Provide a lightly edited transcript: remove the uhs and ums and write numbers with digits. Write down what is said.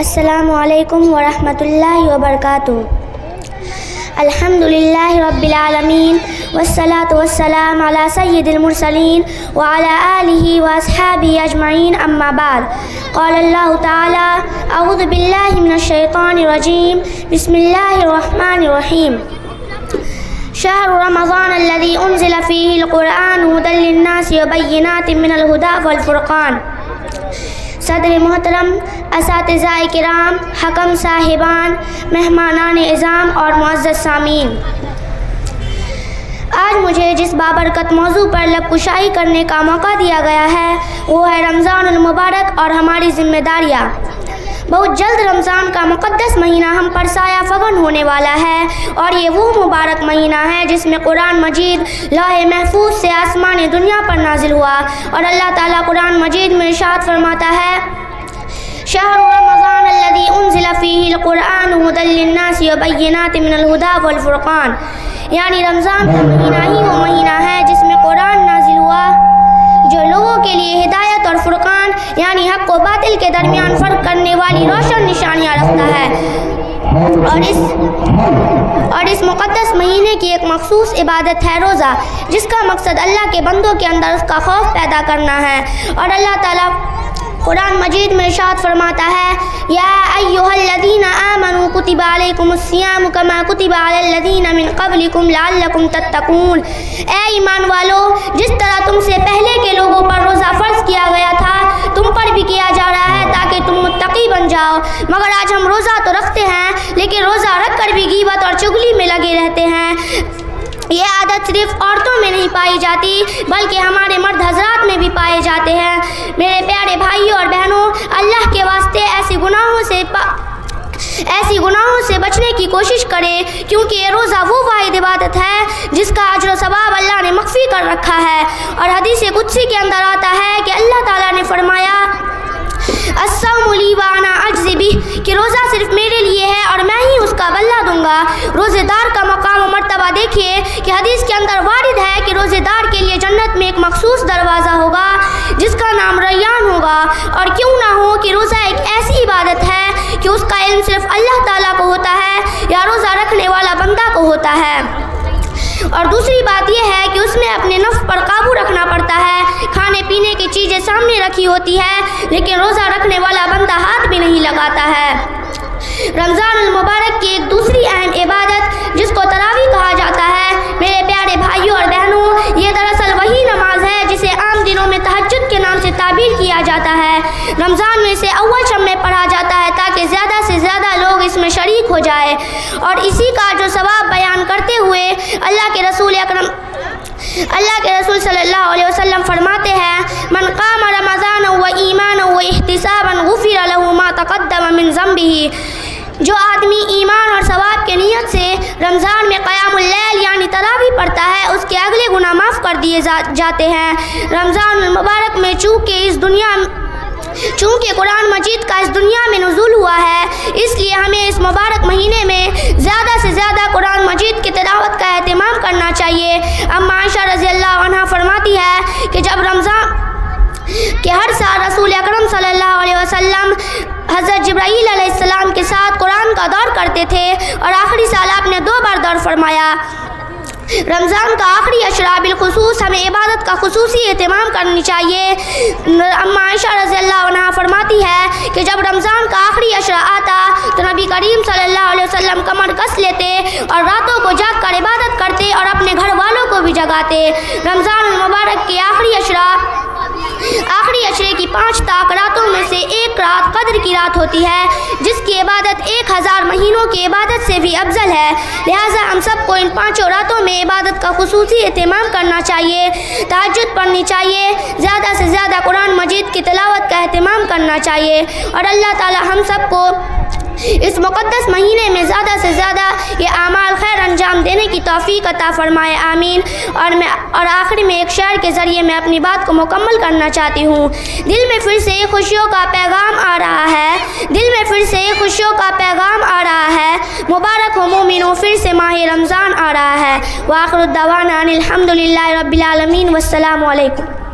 السلام علیکم ورحمۃ اللہ وبرکاتہ۔ الحمدللہ رب العالمین والصلاة والسلام علی سید المرسلین وعلی آلہ واصحابہ اجمعین، اما بعد۔ قال اللہ تعالی اعوذ باللہ من الشیطان الرجیم، بسم اللہ الرحمن الرحیم۔ شہر رمضان الذی انزل فیہ القرآن ھدی للناس وبینات من الہدی والفرقان۔ صدر محترم، اساتذہ کرام، حکم صاحبان، مہمانان اعظام اور معزز سامعین، آج مجھے جس بابرکت موضوع پر لب کشائی کرنے کا موقع دیا گیا ہے وہ ہے رمضان المبارک اور ہماری ذمہ داریاں۔ بہت جلد رمضان کا مقدس مہینہ ہم پر سایہ فگن ہونے والا ہے، اور یہ وہ مبارک مہینہ ہے جس میں قرآن مجید لوح محفوظ سے آسمان دنیا پر نازل ہوا، اور اللہ تعالیٰ قرآن مجید میں ارشاد فرماتا ہے، شہر رمضان الذی انزل فیہ القرآن ھدی للناس وبینات من الہدی والفرقان، یعنی رمضان کا مہینہ ہی وہ مہینہ ہے جس میں قرآن نازل ہوا جو لوگوں کے لیے ہدایت اور فرقان یعنی حق و باطل کے درمیان فرق کرنے والی روشن نشانیاں رکھتا ہے۔ اور اس مقدس مہینے کی ایک مخصوص عبادت ہے روزہ، جس کا مقصد اللہ کے بندوں کے اندر اس کا خوف پیدا کرنا ہے، اور اللہ تعالیٰ قرآن مجید میں ارشاد فرماتا ہے، یا ایھا الذین آمنوا کتب علیکم الصیام کما کتب علی الذین من قبلکم لعلکم تتقون۔ اے ایمان والو، جس طرح تم سے پہلے کے لوگوں پر روزہ فرض کیا گیا تھا تم پر بھی کیا جا رہا ہے تاکہ تم متقی بن جاؤ۔ مگر آج ہم روزہ تو رکھتے ہیں لیکن روزہ رکھ کر بھی غیبت اور چغلی میں لگے رہتے ہیں۔ یہ عادت صرف عورتوں میں نہیں پائی جاتی بلکہ ہمارے مرد حضرات میں بھی پائے جاتے ہیں۔ میرے پیارے بھائیوں اور بہنوں، اللہ کے واسطے ایسی گناہوں سے بچنے کی کوشش کریں، کیونکہ یہ روزہ وہ واحد عبادت ہے جس کا اجر و ثواب اللہ نے مخفی کر رکھا ہے، اور حدیث قدسی کے اندر آتا ہے کہ اللہ تعالیٰ نے فرمایا، الصوم لی وانا اجزی بہ، کہ روزہ صرف میرے لیے ہے اور میں ہی اس کا بدلہ دوں گا۔ روزے دار کا مقام و مرتبہ دیکھیے کہ حدیث کے اندر وارد ہے کہ روزے دار کے لیے جنت میں ایک مخصوص دروازہ ہوگا جس کا نام ریان ہوگا، اور کیوں نہ ہو کہ روزہ ایک ایسی عبادت ہے کہ اس کا علم صرف اللہ تعالیٰ کو ہوتا ہے یا روزہ رکھنے والا بندہ کو ہوتا ہے۔ اور دوسری بات یہ ہے کہ اس میں اپنے نفس پر قابو رکھنا پڑتا ہے۔ کھانے پینے کی چیزیں سامنے رکھی ہوتی ہے لیکن روزہ رکھنے والا بندہ ہاتھ بھی نہیں لگاتا ہے۔ رمضان المبارک کی ایک دوسری اہم عبادت جس کو تراویح کہا جاتا ہے، میرے پیارے بھائیوں اور بہنوں، یہ دراصل وہی نماز ہے جسے عام دنوں میں تہجد کے نام سے تعبیر کیا جاتا ہے۔ رمضان میں اسے اول شب میں پڑھا جاتا ہے تاکہ زیادہ سے زیادہ لوگ اس میں شریک ہو جائے، اور اسی کا جو ثواب بیان کرتے ہوئے اللہ کے رسول صلی اللہ علیہ وسلم فرماتے ہیں، من قام رمضان و ایمانا و احتسابا غفر له ما تقدم من ذنبه۔ جو آدمی ایمان اور ثواب کے نیت سے رمضان میں قیام اللیل یعنی تراویح پڑھتا ہے اس کے اگلے گناہ معاف کر دیے جاتے ہیں۔ رمضان المبارک میں چونکہ قرآن مجید کا اس دنیا میں نزول ہوا ہے، اس لیے ہمیں اس مبارک مہینے میں زیادہ سے زیادہ قرآن مجید کی تلاوت کا اہتمام کرنا چاہیے۔ اما عائشہ رضی اللہ عنہا فرماتی ہے کہ جب ہر سال رسول اکرم صلی اللہ علیہ وسلم حضرت جبرائیل علیہ السلام کے ساتھ قرآن کا دور کرتے تھے، اور آخری سال آپ نے 2 بار دور فرمایا۔ رمضان کا آخری عشرہ بالخصوص ہمیں عبادت کا خصوصی اہتمام کرنی چاہیے۔ اما عائشہ رضی اللہ عنہا فرماتی ہے کہ جب رمضان کا آخری عشرہ آتا تو نبی کریم صلی اللہ علیہ وسلم کمر کس لیتے اور راتوں کو جاگ کر عبادت کرتے اور اپنے گھر والوں کو بھی جگاتے۔ رمضان المبارک کے آخری عشرے کی 5 تاک راتوں میں سے ایک رات قدر کی رات ہوتی ہے، جس کی عبادت 1000 مہینوں کی عبادت سے بھی افضل ہے۔ لہٰذا ہم سب کو ان 5 راتوں میں عبادت کا خصوصی اہتمام کرنا چاہیے، تہجد پڑھنی چاہیے، زیادہ سے زیادہ قرآن مجید کی تلاوت کا اہتمام کرنا چاہیے، اور اللہ تعالی ہم سب کو اس مقدس مہینے میں زیادہ سے زیادہ یہ اعمال خیر انجام دینے کی توفیق عطا فرمائے، آمین۔ اور آخر میں ایک شعر کے ذریعے میں اپنی بات کو مکمل کرنا چاہتی ہوں۔ دل میں پھر سے خوشیوں کا پیغام آ رہا ہے، مبارک ہو مومنوں، پھر سے ماہ رمضان آ رہا ہے۔ وآخر الدعوانا ان الحمدللہ رب العالمین، والسلام علیکم۔